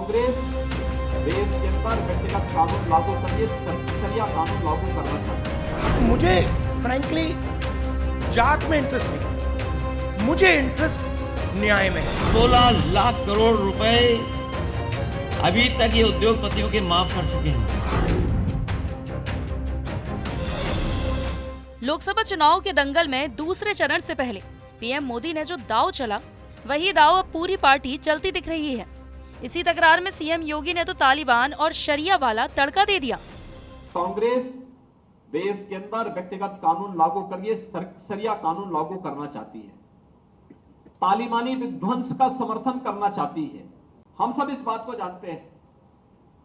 कांग्रेस देश के अंदर व्यक्तिगत कानून लागू करके शरिया कानून लागू करना चाहती है। मुझे फ्रैंकली जात में इंटरेस्ट नहीं, मुझे इंटरेस्ट न्याय में है। 16 लाख करोड़ रुपए अभी तक ये उद्योगपतियों के माफ कर चुके हैं। लोकसभा चुनाव के दंगल में दूसरे चरण से पहले पीएम मोदी ने जो दांव चला, वही दांव अब पूरी पार्टी चलती दिख रही है। इसी तकरार में सीएम योगी ने तो तालिबान और शरिया वाला तड़का दे दिया। कांग्रेस देश के अंदर व्यक्तिगत कानून लागू करके शरिया कानून लागू करना चाहती है, तालिबानी विध्वंस का समर्थन करना चाहती है। हम सब इस बात को जानते हैं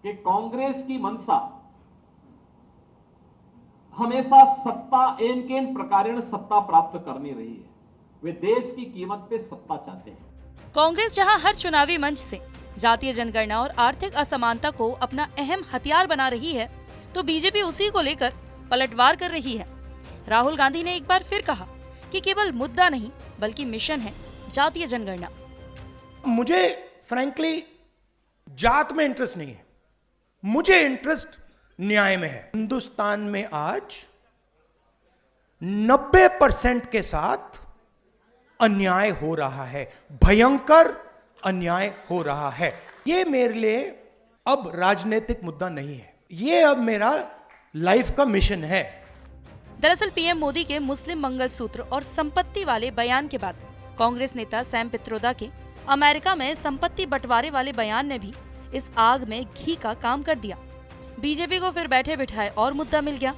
कि कांग्रेस की मंशा हमेशा सत्ता एन प्रकारेण सत्ता प्राप्त करनी रही है। वे देश की कीमत पे सत्ता चाहते हैं। कांग्रेस जहां हर चुनावी मंच से जातीय जनगणना और आर्थिक असमानता को अपना अहम हथियार बना रही है, तो बीजेपी उसी को लेकर पलटवार कर रही है। राहुल गांधी ने एक बार फिर कहा कि केवल मुद्दा नहीं बल्कि मिशन है जातीय जनगणना। मुझे फ्रैंकली जात में इंटरेस्ट नहीं है, मुझे इंटरेस्ट न्याय में है। हिंदुस्तान में आज 90% के साथ अन्याय हो रहा है, भयंकर अन्याय हो रहा है। ये मेरे लिए अब राजनीतिक मुद्दा नहीं है, ये अब मेरा लाइफ का मिशन है। दरअसल पीएम मोदी के मुस्लिम मंगलसूत्र और संपत्ति वाले बयान के बाद कांग्रेस नेता सैम पित्रोदा के अमेरिका में संपत्ति बंटवारे वाले बयान ने भी इस आग में घी का काम कर दिया। बीजेपी को फिर बैठे बिठाए और मुद्दा मिल गया।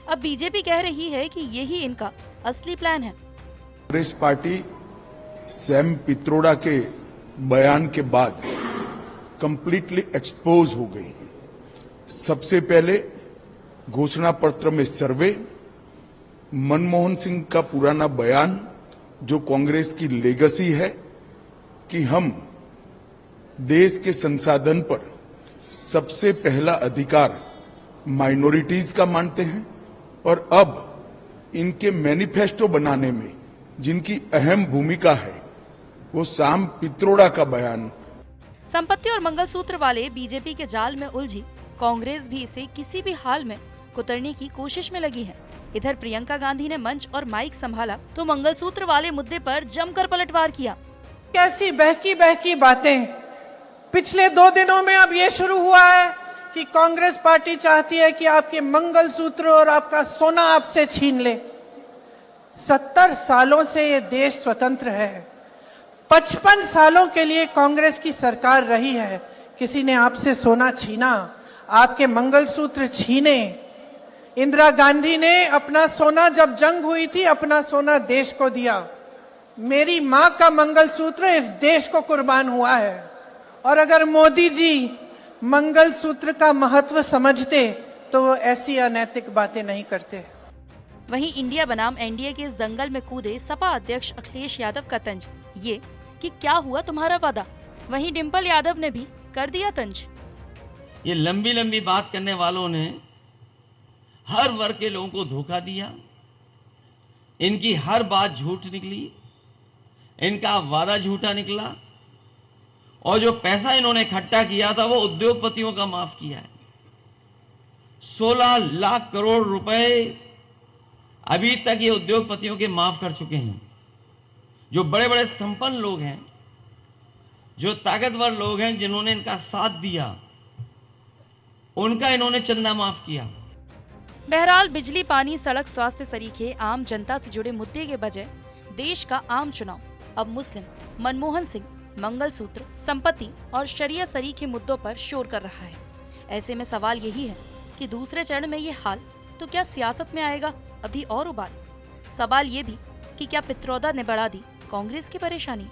अब बीजेपी कह रही है कि यही इनका असली प्लान है। कांग्रेस पार्टी सैम पित्रोदा के बयान के बाद कंप्लीटली एक्सपोज हो गई। सबसे पहले घोषणा पत्र में सर्वे, मनमोहन सिंह का पुराना बयान जो कांग्रेस की लेगेसी है कि हम देश के संसाधन पर सबसे पहला अधिकार माइनॉरिटीज का मानते हैं, और अब इनके मैनिफेस्टो बनाने में जिनकी अहम भूमिका है वो सैम पित्रोदा का बयान। संपत्ति और मंगलसूत्र वाले बीजेपी के जाल में उलझी कांग्रेस भी इसे किसी भी हाल में कुतरने की कोशिश में लगी है। इधर प्रियंका गांधी ने मंच और माइक संभाला तो मंगलसूत्र वाले मुद्दे पर जमकर पलटवार किया। कैसी बहकी बहकी बातें। पिछले 2 दिनों में अब ये शुरू हुआ है कि कांग्रेस पार्टी चाहती है कि आपके मंगलसूत्र और आपका सोना आपसे छीन ले। 70 सालों से ये देश स्वतंत्र है, 55 सालों के लिए कांग्रेस की सरकार रही है। किसी ने आपसे सोना छीना, आपके मंगलसूत्र छीने। इंदिरा गांधी ने अपना सोना, जब जंग हुई थी, अपना सोना देश को दिया। मेरी मां का मंगलसूत्र इस देश को कुर्बान हुआ है। और अगर मोदी जी मंगलसूत्र का महत्व समझते तो वो ऐसी अनैतिक बातें नहीं करते। वहीं इंडिया बनाम एनडीए के इस दंगल में कूदे सपा अध्यक्ष अखिलेश यादव का तंज ये कि क्या हुआ तुम्हारा वादा। वहीं डिंपल यादव ने भी कर दिया तंज। ये लंबी लंबी बात करने वालों ने हर वर्ग के लोगों को धोखा दिया। इनकी हर बात झूठ निकली, इनका वादा झूठा निकला, और जो पैसा इन्होंने इकट्ठा किया था वो उद्योगपतियों का माफ किया है। 16 लाख करोड़ रुपए अभी तक ये उद्योगपतियों के माफ कर चुके हैं। जो बड़े बड़े संपन्न लोग हैं, जो ताकतवर लोग हैं, जिन्होंने इनका साथ दिया, उनका इन्होंने चंदा माफ किया। बहरहाल बिजली, पानी, सड़क, स्वास्थ्य सरीखे आम जनता से जुड़े मुद्दे के बजाय देश का आम चुनाव अब मुस्लिम, मनमोहन सिंह, मंगलसूत्र, संपत्ति और शरिया सरीखे मुद्दों पर शोर कर रहा है। ऐसे में सवाल यही है कि दूसरे चरण में ये हाल तो क्या सियासत में आएगा अभी और उबाल। सवाल ये भी कि क्या पित्रोदा ने बढ़ा दी कांग्रेस की परेशानी।